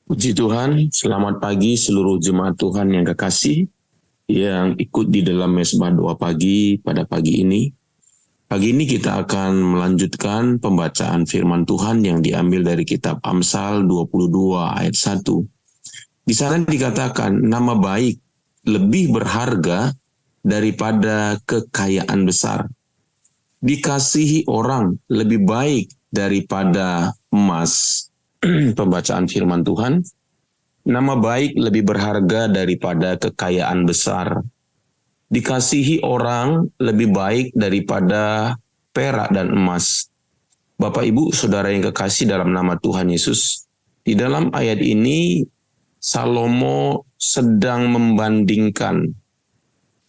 Puji Tuhan, selamat pagi seluruh jemaat Tuhan yang kekasih yang ikut di dalam mesbah doa pagi pada pagi ini. Pagi ini kita akan melanjutkan pembacaan firman Tuhan yang diambil dari kitab Amsal 22 ayat 1. Di sana dikatakan, nama baik lebih berharga daripada kekayaan besar. Dikasihi orang lebih baik daripada emas. Pembacaan firman Tuhan. Nama baik lebih berharga daripada kekayaan besar. Dikasihi orang lebih baik daripada perak dan emas. Bapak, Ibu, Saudara yang kekasih dalam nama Tuhan Yesus, di dalam ayat ini Salomo sedang membandingkan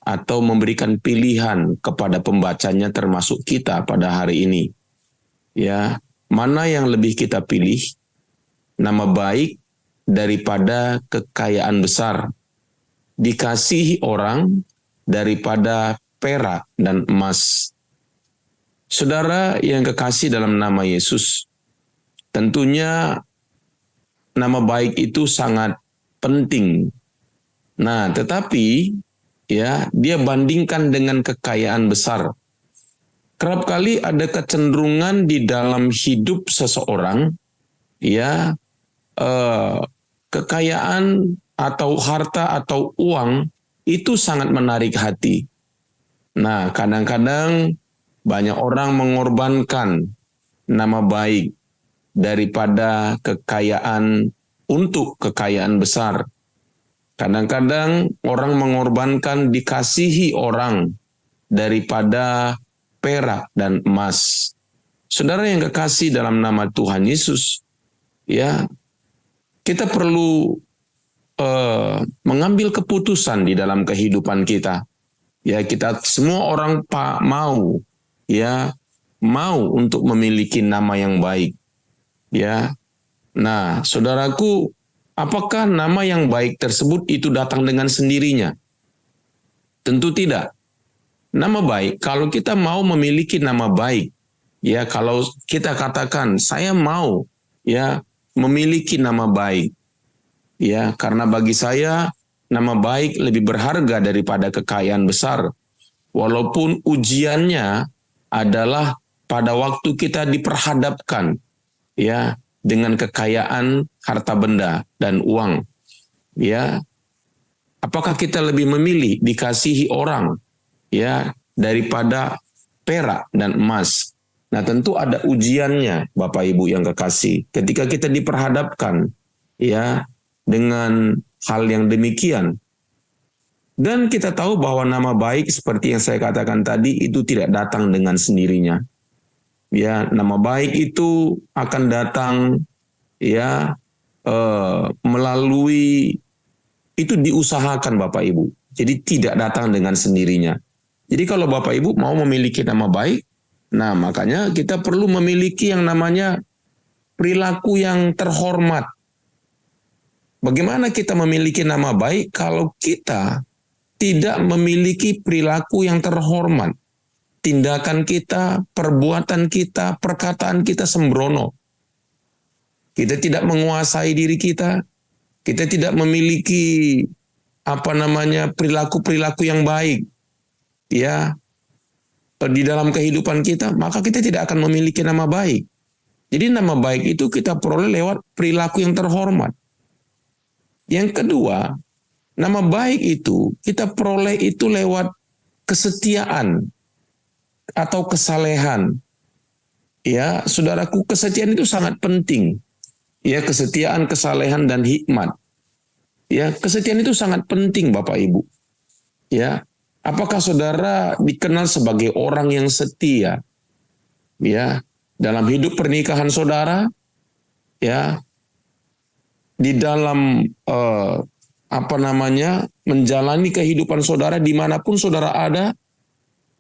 atau memberikan pilihan kepada pembacanya termasuk kita pada hari ini. Ya, mana yang lebih kita pilih? Nama baik daripada kekayaan besar, dikasihi orang daripada perak dan emas. Saudara yang kekasih dalam nama Yesus, tentunya nama baik itu sangat penting. Nah, tetapi ya, dia bandingkan dengan kekayaan besar. Kerap kali ada kecenderungan di dalam hidup seseorang, ya, kekayaan atau harta atau uang itu sangat menarik hati. Nah, kadang-kadang banyak orang mengorbankan nama baik daripada kekayaan untuk kekayaan besar. Kadang-kadang orang mengorbankan dikasihi orang daripada perak dan emas. Saudara yang kekasih dalam nama Tuhan Yesus, ya, kita perlu mengambil keputusan di dalam kehidupan kita. Ya, kita semua orang mau, ya, mau untuk memiliki nama yang baik. Ya. Nah, saudaraku, apakah nama yang baik tersebut itu datang dengan sendirinya? Tentu tidak. Nama baik, kalau kita mau memiliki nama baik, ya, kalau kita katakan saya mau, ya, memiliki nama baik, ya, karena bagi saya nama baik lebih berharga daripada kekayaan besar. Walaupun ujiannya adalah pada waktu kita diperhadapkan, ya, dengan kekayaan harta benda dan uang, ya, apakah kita lebih memilih dikasihi orang, ya, daripada perak dan emas? Nah, tentu ada ujiannya, Bapak Ibu yang kekasih. Ketika kita diperhadapkan, ya, dengan hal yang demikian. Dan kita tahu bahwa nama baik seperti yang saya katakan tadi itu tidak datang dengan sendirinya. Ya, nama baik itu akan datang, ya, melalui, itu diusahakan Bapak Ibu. Jadi tidak datang dengan sendirinya. Jadi kalau Bapak Ibu mau memiliki nama baik, nah makanya kita perlu memiliki yang namanya perilaku yang terhormat. Bagaimana kita memiliki nama baik kalau kita tidak memiliki perilaku yang terhormat? Tindakan kita, perbuatan kita, perkataan kita sembrono. Kita tidak menguasai diri kita. Kita tidak memiliki perilaku-perilaku yang baik, ya, di dalam kehidupan kita, maka kita tidak akan memiliki nama baik. Jadi nama baik itu kita peroleh lewat perilaku yang terhormat. Yang kedua, nama baik itu kita peroleh itu lewat kesetiaan atau kesalehan. Ya, saudaraku, kesetiaan itu sangat penting. Ya, kesetiaan, kesalehan dan hikmat. Ya, kesetiaan itu sangat penting, Bapak Ibu. Ya, apakah saudara dikenal sebagai orang yang setia? Ya, dalam hidup pernikahan saudara, ya, di dalam menjalani kehidupan saudara dimanapun saudara ada,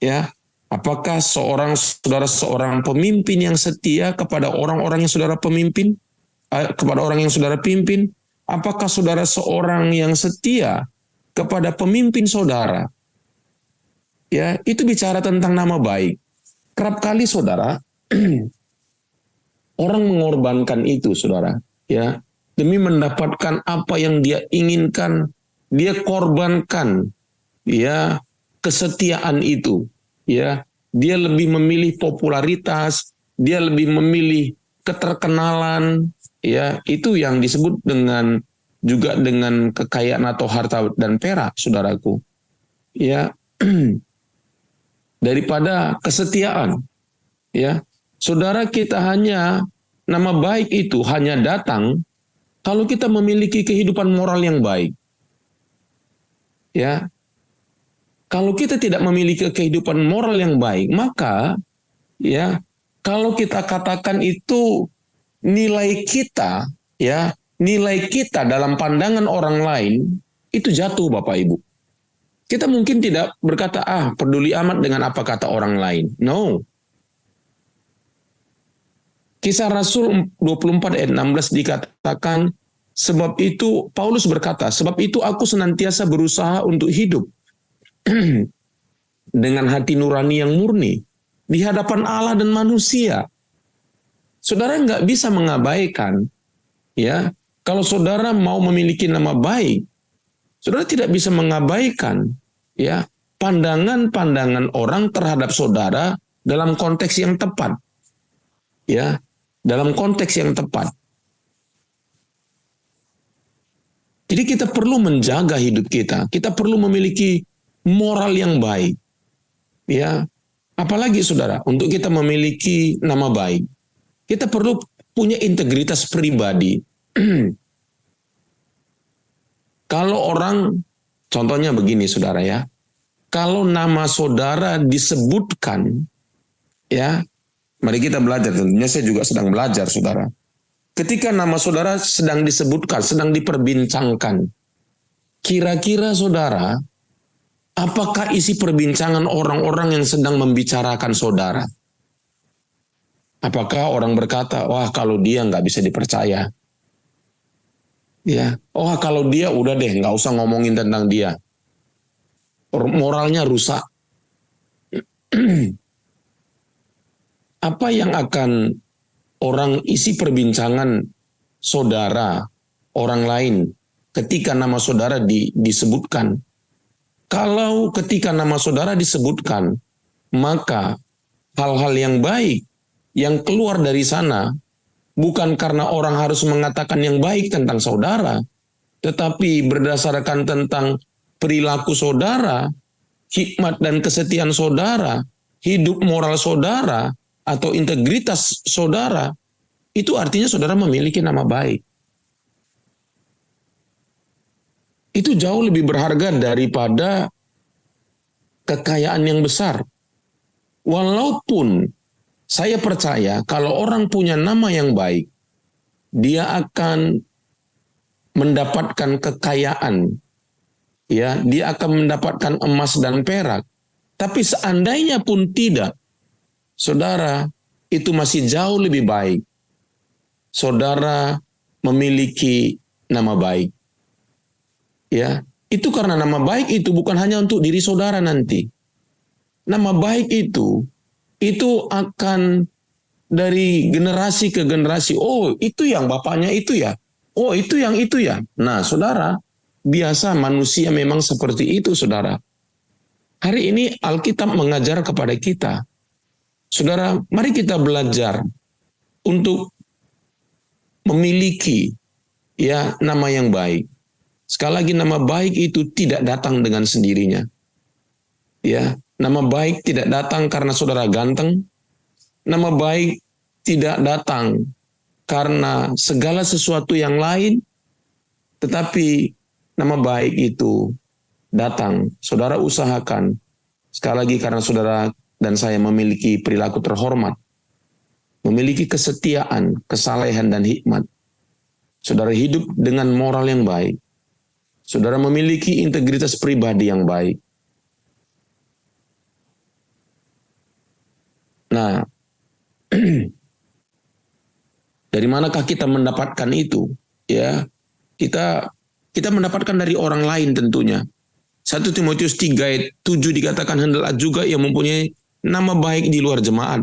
ya, apakah saudara seorang pemimpin yang setia kepada orang-orang yang saudara kepada orang yang saudara pimpin? Apakah saudara seorang yang setia kepada pemimpin saudara? Ya, itu bicara tentang nama baik. Kerap kali saudara, orang mengorbankan itu, saudara, ya. demi mendapatkan apa yang dia inginkan, dia korbankan ya kesetiaan itu, ya. Dia lebih memilih popularitas, dia lebih memilih keterkenalan, ya. Itu yang disebut dengan juga dengan kekayaan atau harta dan perak, saudaraku. Ya. Daripada kesetiaan, ya. Saudara, kita hanya nama baik itu hanya datang kalau kita memiliki kehidupan moral yang baik. Ya. Kalau kita tidak memiliki kehidupan moral yang baik, maka ya, kalau kita katakan itu nilai kita, ya, nilai kita dalam pandangan orang lain itu jatuh, Bapak Ibu. Kita mungkin tidak berkata, peduli amat dengan apa kata orang lain. No. Kisah Rasul 24 ayat 16 dikatakan, sebab itu Paulus berkata, sebab itu aku senantiasa berusaha untuk hidup dengan hati nurani yang murni di hadapan Allah dan manusia. Saudara nggak bisa mengabaikan, ya, kalau saudara mau memiliki nama baik, saudara tidak bisa mengabaikan, ya, pandangan-pandangan orang terhadap saudara dalam konteks yang tepat, ya, dalam konteks yang tepat. Jadi kita perlu menjaga hidup kita, kita perlu memiliki moral yang baik, ya. Apalagi saudara, untuk kita memiliki nama baik, kita perlu punya integritas pribadi. Kalau orang, contohnya begini saudara ya, kalau nama saudara disebutkan, ya, mari kita belajar. Tentunya saya juga sedang belajar, saudara. Ketika nama saudara sedang disebutkan, sedang diperbincangkan, kira-kira saudara, apakah isi perbincangan orang-orang yang sedang membicarakan saudara? Apakah orang berkata, wah kalau dia nggak bisa dipercaya, ya, wah kalau dia udah deh nggak usah ngomongin tentang dia, moralnya rusak. Apa yang akan orang isi perbincangan saudara, orang lain, ketika nama saudara disebutkan? Kalau ketika nama saudara disebutkan, maka hal-hal yang baik yang keluar dari sana, bukan karena orang harus mengatakan yang baik tentang saudara, tetapi berdasarkan tentang perilaku saudara, hikmat dan kesetiaan saudara, hidup moral saudara, atau integritas saudara, itu artinya saudara memiliki nama baik. Itu jauh lebih berharga daripada kekayaan yang besar. Walaupun saya percaya kalau orang punya nama yang baik, dia akan mendapatkan kekayaan, ya, dia akan mendapatkan emas dan perak. Tapi seandainya pun tidak, saudara, itu masih jauh lebih baik saudara memiliki nama baik. Ya, itu karena nama baik itu bukan hanya untuk diri saudara nanti. Nama baik itu akan dari generasi ke generasi. Oh, itu yang bapaknya itu ya. Oh, itu yang itu ya. Nah, saudara, biasa manusia memang seperti itu, saudara. Hari ini Alkitab mengajar kepada kita. Saudara, mari kita belajar untuk memiliki ya nama yang baik. Sekali lagi, nama baik itu tidak datang dengan sendirinya. Ya, nama baik tidak datang karena saudara ganteng. Nama baik tidak datang karena segala sesuatu yang lain. Tetapi nama baik itu datang. Saudara usahakan. Sekali lagi, karena saudara dan saya memiliki perilaku terhormat, memiliki kesetiaan, kesalehan, dan hikmat. Saudara hidup dengan moral yang baik. Saudara memiliki integritas pribadi yang baik. Nah, dari manakah kita mendapatkan itu? Ya, kita mendapatkan dari orang lain tentunya. 1 Timotius 3 ayat 7 dikatakan, hendaklah juga ia mempunyai nama baik di luar jemaat,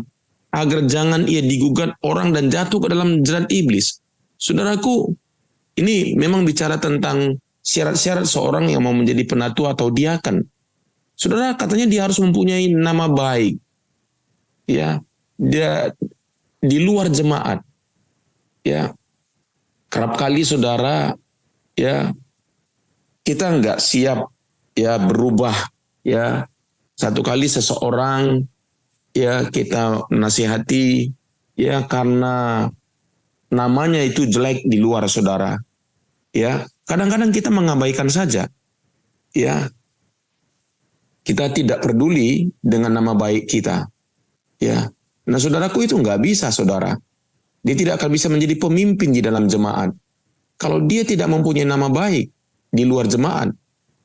agar jangan ia digugat orang dan jatuh ke dalam jerat iblis. Saudaraku, Ini memang bicara tentang syarat-syarat seorang yang mau menjadi penatua atau diaken. Saudara, katanya dia harus mempunyai nama baik. Ya, dia di luar jemaat. Ya, kerap kali saudara, ya, kita nggak siap ya berubah. Ya, satu kali seseorang ya kita nasihati ya karena namanya itu jelek di luar saudara. Ya, kadang-kadang kita mengabaikan saja. Ya, kita tidak peduli dengan nama baik kita. Ya, nah saudaraku itu nggak bisa saudara. Dia tidak akan bisa menjadi pemimpin di dalam jemaat kalau dia tidak mempunyai nama baik di luar jemaat.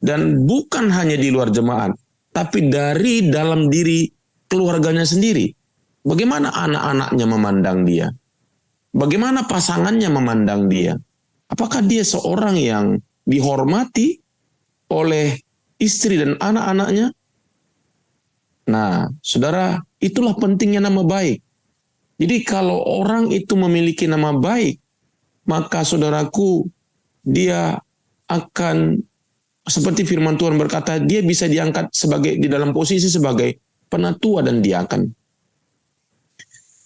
Dan bukan hanya di luar jemaat, tapi dari dalam diri keluarganya sendiri. Bagaimana anak-anaknya memandang dia? Bagaimana pasangannya memandang dia? Apakah dia seorang yang dihormati oleh istri dan anak-anaknya? Nah, saudara, itulah pentingnya nama baik. Jadi kalau orang itu memiliki nama baik, maka saudaraku, dia akan seperti firman Tuhan berkata, dia bisa diangkat di dalam posisi sebagai penatua dan diaken.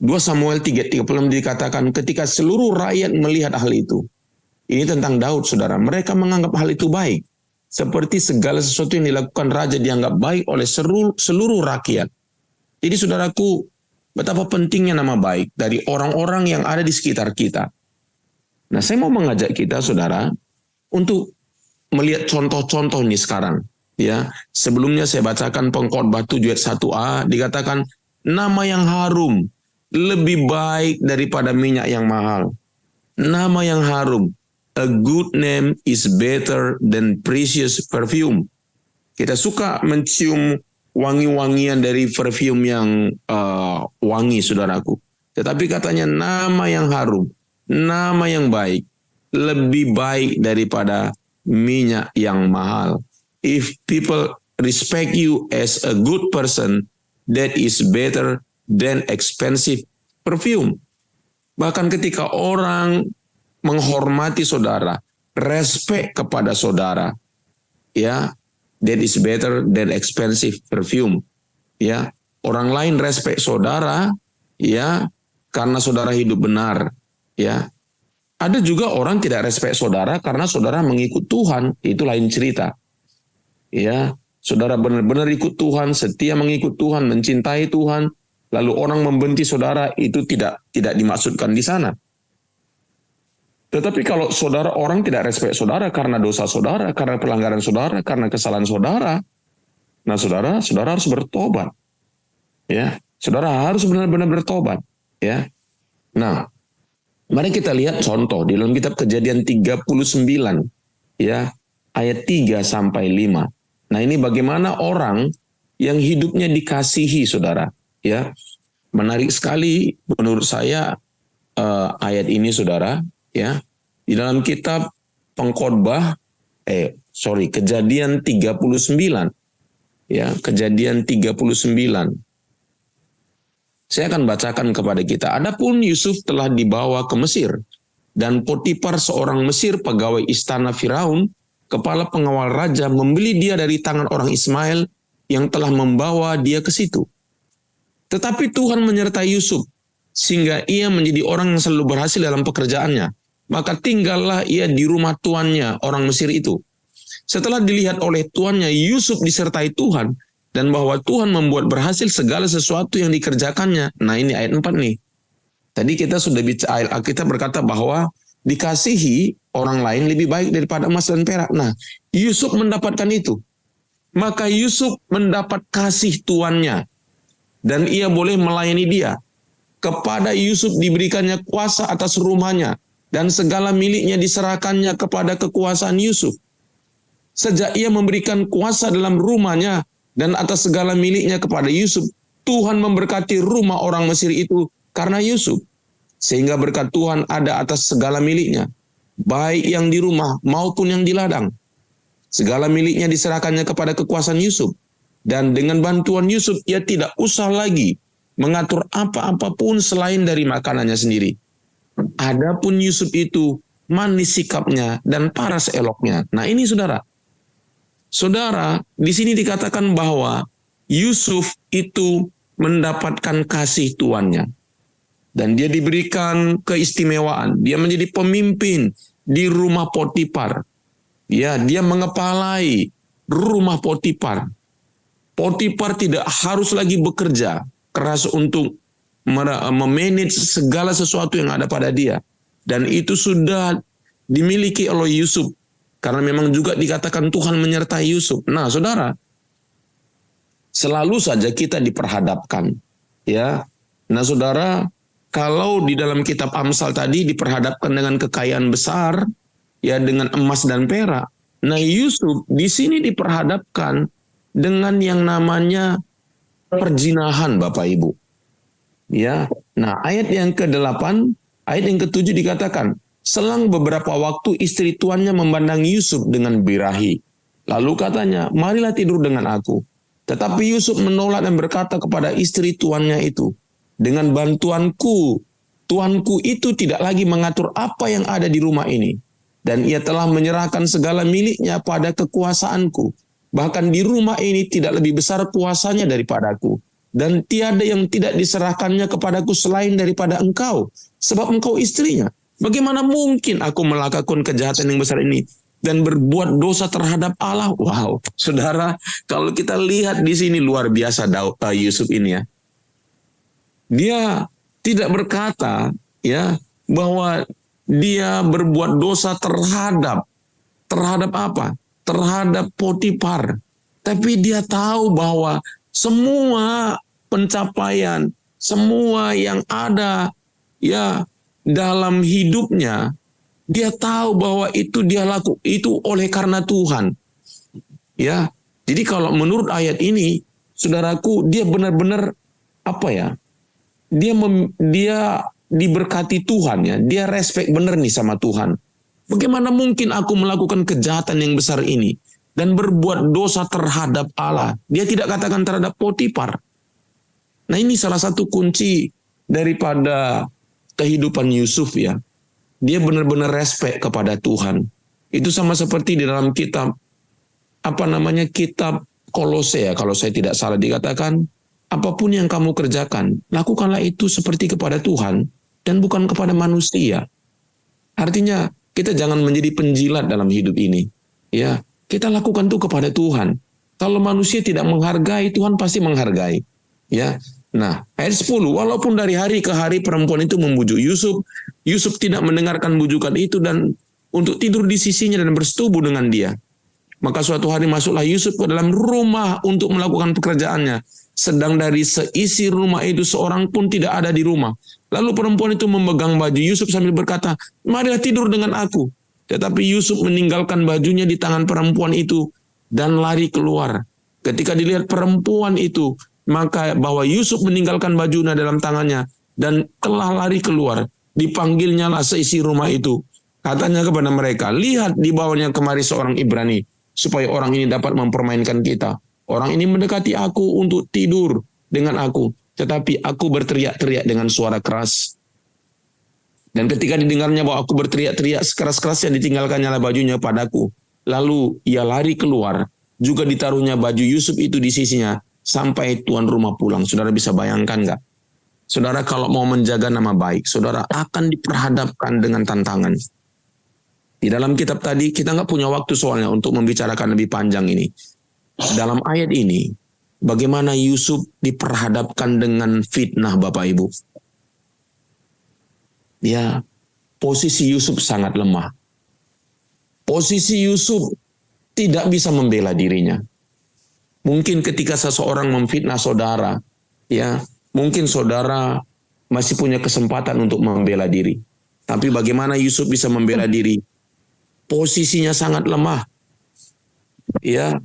2 Samuel 3:36 dikatakan, ketika seluruh rakyat melihat hal itu, ini tentang Daud, saudara, mereka menganggap hal itu baik. Seperti segala sesuatu yang dilakukan raja dianggap baik oleh seluruh rakyat. Jadi saudaraku, betapa pentingnya nama baik dari orang-orang yang ada di sekitar kita. Nah, saya mau mengajak kita, saudara, untuk melihat contoh-contoh ini sekarang. Ya, sebelumnya saya bacakan Pengkhotbah 7 ayat 1a, dikatakan nama yang harum lebih baik daripada minyak yang mahal. Nama yang harum, a good name is better than precious perfume. Kita suka mencium wangi-wangian dari perfume yang wangi, saudaraku. Tetapi katanya nama yang harum, nama yang baik, lebih baik daripada minyak yang mahal. If people respect you as a good person, that is better than expensive perfume. Bahkan ketika orang menghormati saudara, respect kepada saudara, ya, that is better than expensive perfume. Ya, orang lain respect saudara, ya, karena saudara hidup benar, ya. Ada juga orang tidak respect saudara karena saudara mengikut Tuhan, itu lain cerita. Ya, saudara benar-benar ikut Tuhan, setia mengikut Tuhan, mencintai Tuhan, lalu orang membenci saudara, itu tidak dimaksudkan di sana. Tetapi kalau saudara, orang tidak respect saudara karena dosa saudara, karena pelanggaran saudara, karena kesalahan saudara, nah saudara harus bertobat. Ya, saudara harus benar-benar bertobat. Ya, nah, mari kita lihat contoh di dalam kitab Kejadian 39 ya, ayat 3 sampai 5. Nah, ini bagaimana orang yang hidupnya dikasihi, saudara, ya. Menarik sekali menurut saya ayat ini, saudara, ya. Di dalam kitab Kejadian 39. Ya, Kejadian 39. Saya akan bacakan kepada kita. Adapun Yusuf telah dibawa ke Mesir, dan Potifar seorang Mesir pegawai istana Firaun, kepala pengawal raja, membeli dia dari tangan orang Ismail yang telah membawa dia ke situ. Tetapi Tuhan menyertai Yusuf, sehingga ia menjadi orang yang selalu berhasil dalam pekerjaannya. Maka tinggallah ia di rumah tuannya, orang Mesir itu. Setelah dilihat oleh tuannya Yusuf disertai Tuhan, dan bahwa Tuhan membuat berhasil segala sesuatu yang dikerjakannya. Nah, ini ayat 4 nih. Tadi kita sudah bicara, kita berkata bahwa dikasihi orang lain lebih baik daripada emas dan perak. Nah, Yusuf mendapatkan itu. Maka Yusuf mendapat kasih tuannya, dan ia boleh melayani dia. Kepada Yusuf diberikannya kuasa atas rumahnya, dan segala miliknya diserahkannya kepada kekuasaan Yusuf. Sejak ia memberikan kuasa dalam rumahnya dan atas segala miliknya kepada Yusuf, Tuhan memberkati rumah orang Mesir itu karena Yusuf. Sehingga berkat Tuhan ada atas segala miliknya, baik yang di rumah maupun yang di ladang. Segala miliknya diserahkannya kepada kekuasaan Yusuf. Dan dengan bantuan Yusuf, ia tidak usah lagi mengatur apa-apapun selain dari makanannya sendiri. Adapun Yusuf itu manis sikapnya, dan paras eloknya. Nah ini saudara, di sini dikatakan bahwa Yusuf itu mendapatkan kasih tuannya. Dan dia diberikan keistimewaan. Dia menjadi pemimpin di rumah Potifar. Ya, dia mengepalai rumah Potifar. Potifar tidak harus lagi bekerja keras untuk memanage segala sesuatu yang ada pada dia. Dan itu sudah dimiliki oleh Yusuf. Karena memang juga dikatakan Tuhan menyertai Yusuf. Nah, saudara, selalu saja kita diperhadapkan. Ya, nah saudara, kalau di dalam kitab Amsal tadi diperhadapkan dengan kekayaan besar, ya dengan emas dan perak. Nah Yusuf di sini diperhadapkan dengan yang namanya perzinahan, Bapak Ibu. Ya, nah ayat yang ke-8, ayat yang ke-7 dikatakan, selang beberapa waktu istri tuannya memandang Yusuf dengan birahi. Lalu katanya, marilah tidur dengan aku. Tetapi Yusuf menolak dan berkata kepada istri tuannya itu, dengan bantuanku, tuanku itu tidak lagi mengatur apa yang ada di rumah ini. Dan ia telah menyerahkan segala miliknya pada kekuasaanku. Bahkan di rumah ini tidak lebih besar kuasanya daripadaku. Dan tiada yang tidak diserahkannya kepadaku selain daripada engkau. Sebab engkau istrinya. Bagaimana mungkin aku melakukan kejahatan yang besar ini dan berbuat dosa terhadap Allah? Wow, saudara, kalau kita lihat di sini luar biasa Yusuf ini ya. Dia tidak berkata ya bahwa dia berbuat dosa terhadap apa? Terhadap Potifar. Tapi dia tahu bahwa semua pencapaian, semua yang ada ya dalam hidupnya, dia tahu bahwa itu dia laku itu oleh karena Tuhan. Ya. Jadi kalau menurut ayat ini, saudaraku, dia benar-benar apa ya? Dia diberkati Tuhan ya, dia respect benar nih sama Tuhan. Bagaimana mungkin aku melakukan kejahatan yang besar ini dan berbuat dosa terhadap Allah? Dia tidak katakan terhadap Potifar. Nah ini salah satu kunci daripada kehidupan Yusuf ya. Dia benar-benar respect kepada Tuhan. Itu sama seperti di dalam kitab kitab Kolose ya, kalau saya tidak salah dikatakan, apapun yang kamu kerjakan, lakukanlah itu seperti kepada Tuhan dan bukan kepada manusia. Artinya, kita jangan menjadi penjilat dalam hidup ini. Ya, kita lakukan itu kepada Tuhan. Kalau manusia tidak menghargai, Tuhan pasti menghargai. Ya. Nah, ayat 10, walaupun dari hari ke hari perempuan itu membujuk Yusuf, Yusuf tidak mendengarkan bujukan itu dan untuk tidur di sisinya dan bersetubuh dengan dia. Maka suatu hari masuklah Yusuf ke dalam rumah untuk melakukan pekerjaannya. Sedang dari seisi rumah itu seorang pun tidak ada di rumah. Lalu perempuan itu memegang baju Yusuf sambil berkata, marilah tidur dengan aku. Tetapi Yusuf meninggalkan bajunya di tangan perempuan itu dan lari keluar. Ketika dilihat perempuan itu, maka bahwa Yusuf meninggalkan bajunya dalam tangannya dan telah lari keluar. Dipanggilnya lah seisi rumah itu. Katanya kepada mereka, lihat di bawahnya kemari seorang Ibrani, supaya orang ini dapat mempermainkan kita. Orang ini mendekati aku untuk tidur dengan aku, tetapi aku berteriak-teriak dengan suara keras. Dan ketika didengarnya bahwa aku berteriak-teriak sekeras-kerasnya, ditinggalkannya bajunya padaku. Lalu ia lari keluar, juga ditaruhnya baju Yusuf itu di sisinya, sampai tuan rumah pulang. Saudara bisa bayangkan nggak? Saudara kalau mau menjaga nama baik, saudara akan diperhadapkan dengan tantangan. Di dalam kitab tadi, kita nggak punya waktu soalnya untuk membicarakan lebih panjang ini. Dalam ayat ini, bagaimana Yusuf diperhadapkan dengan fitnah Bapak Ibu. Ya, posisi Yusuf sangat lemah. Posisi Yusuf tidak bisa membela dirinya. Mungkin ketika seseorang memfitnah saudara, ya, mungkin saudara masih punya kesempatan untuk membela diri. Tapi bagaimana Yusuf bisa membela diri? Posisinya sangat lemah. Ya,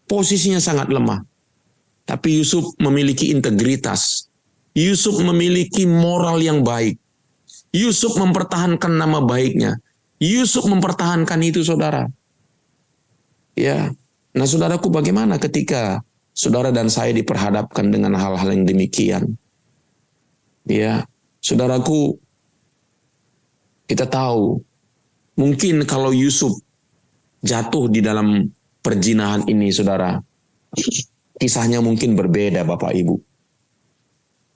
posisinya sangat lemah. Tapi Yusuf memiliki integritas. Yusuf memiliki moral yang baik. Yusuf mempertahankan nama baiknya. Yusuf mempertahankan itu, saudara. Ya. Nah, saudaraku, bagaimana ketika saudara dan saya diperhadapkan dengan hal-hal yang demikian? Ya, saudaraku, kita tahu Mungkin kalau Yusuf jatuh di dalam perzinahan ini, saudara, kisahnya mungkin berbeda, Bapak Ibu.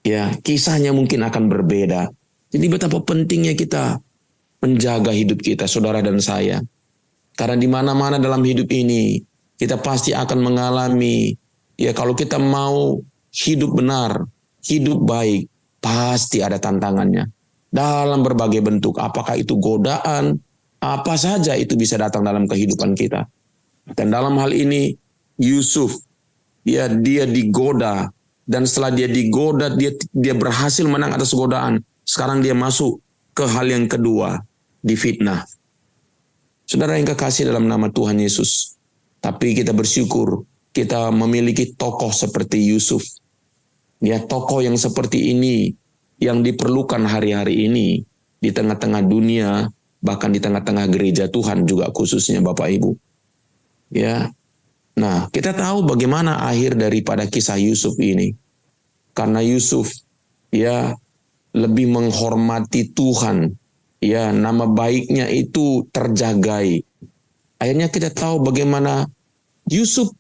Ya, kisahnya mungkin akan berbeda. Jadi betapa pentingnya kita menjaga hidup kita, saudara dan saya. Karena di mana-mana dalam hidup ini, kita pasti akan mengalami, ya kalau kita mau hidup benar, hidup baik, pasti ada tantangannya. Dalam berbagai bentuk, apakah itu godaan, apa saja itu bisa datang dalam kehidupan kita. Dan dalam hal ini, Yusuf, ya dia digoda, dan setelah dia digoda, dia berhasil menang atas godaan. Sekarang dia masuk ke hal yang kedua, difitnah. Saudara yang kekasih dalam nama Tuhan Yesus, tapi kita bersyukur kita memiliki tokoh seperti Yusuf. Ya, tokoh yang seperti ini yang diperlukan hari-hari ini di tengah-tengah dunia, bahkan di tengah-tengah gereja Tuhan juga khususnya Bapak Ibu. Ya. Nah, kita tahu bagaimana akhir daripada kisah Yusuf ini. Karena Yusuf ya lebih menghormati Tuhan. Ya, nama baiknya itu terjagai. Akhirnya kita tahu bagaimana Yusuf,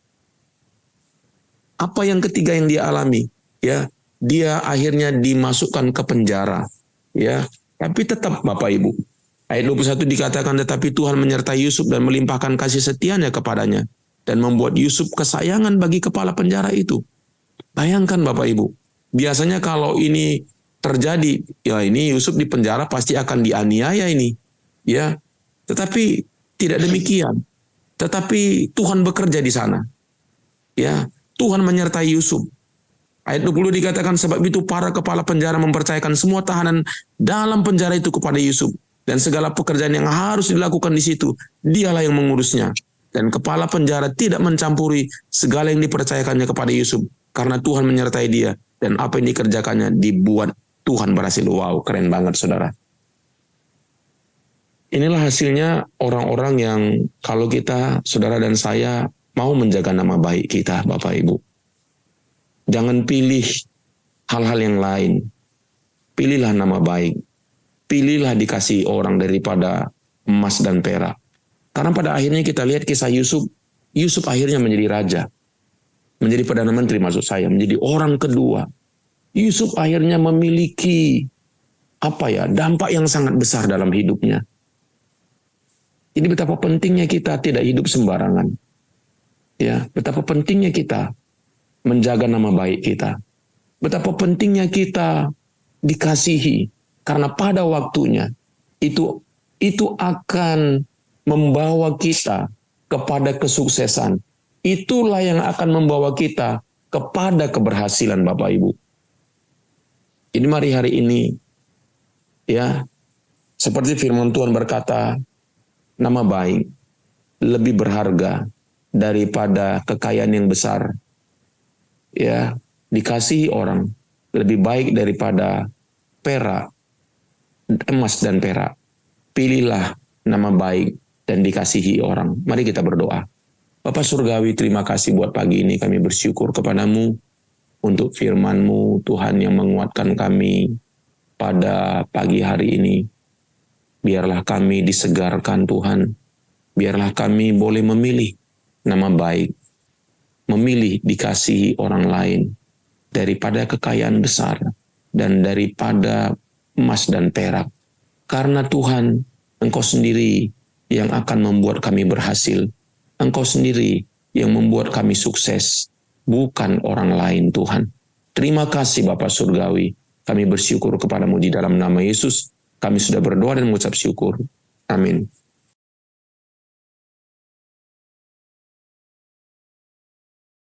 apa yang ketiga yang dia alami. Ya, dia akhirnya dimasukkan ke penjara. Ya, tapi tetap Bapak Ibu. Ayat 21 dikatakan, tetapi Tuhan menyertai Yusuf dan melimpahkan kasih setianya kepadanya. Dan membuat Yusuf kesayangan bagi kepala penjara itu. Bayangkan Bapak Ibu, biasanya kalau ini terjadi, ya ini Yusuf di penjara pasti akan dianiaya ini. Ya, tetapi tidak demikian. Tetapi Tuhan bekerja di sana. Ya, Tuhan menyertai Yusuf. Ayat 20 dikatakan, sebab itu para kepala penjara mempercayakan semua tahanan dalam penjara itu kepada Yusuf. Dan segala pekerjaan yang harus dilakukan di situ, dialah yang mengurusnya. Dan kepala penjara tidak mencampuri segala yang dipercayakannya kepada Yusuf. Karena Tuhan menyertai dia. Dan apa yang dikerjakannya dibuat Tuhan berhasil. Wow, keren banget saudara. Inilah hasilnya orang-orang yang kalau kita, saudara dan saya, mau menjaga nama baik kita, Bapak Ibu. Jangan pilih hal-hal yang lain. Pilihlah nama baik. Pilihlah dikasih orang daripada emas dan perak. Karena pada akhirnya kita lihat kisah Yusuf. Yusuf akhirnya menjadi raja. Menjadi Perdana Menteri maksud saya. Menjadi orang kedua. Yusuf akhirnya memiliki dampak yang sangat besar dalam hidupnya. Ini betapa pentingnya kita tidak hidup sembarangan. Ya, betapa pentingnya kita menjaga nama baik kita. Betapa pentingnya kita dikasihi. Karena pada waktunya itu akan membawa kita kepada kesuksesan. Itulah yang akan membawa kita kepada keberhasilan Bapak Ibu. Jadi mari hari ini, ya, seperti firman Tuhan berkata, nama baik lebih berharga daripada kekayaan yang besar. Ya, dikasihi orang lebih baik daripada perak, emas dan perak. Pilihlah nama baik dan dikasihi orang. Mari kita berdoa. Bapa Surgawi, terima kasih buat pagi ini. Kami bersyukur kepadamu untuk firman-Mu, Tuhan, yang menguatkan kami pada pagi hari ini. Biarlah kami disegarkan, Tuhan. Biarlah kami boleh memilih nama baik. Memilih dikasihi orang lain daripada kekayaan besar dan daripada emas dan perak. Karena Tuhan, Engkau sendiri yang akan membuat kami berhasil. Engkau sendiri yang membuat kami sukses, bukan orang lain, Tuhan. Terima kasih Bapa Surgawi. Kami bersyukur kepadamu di dalam nama Yesus. Kami sudah berdoa dan mengucap syukur. Amin.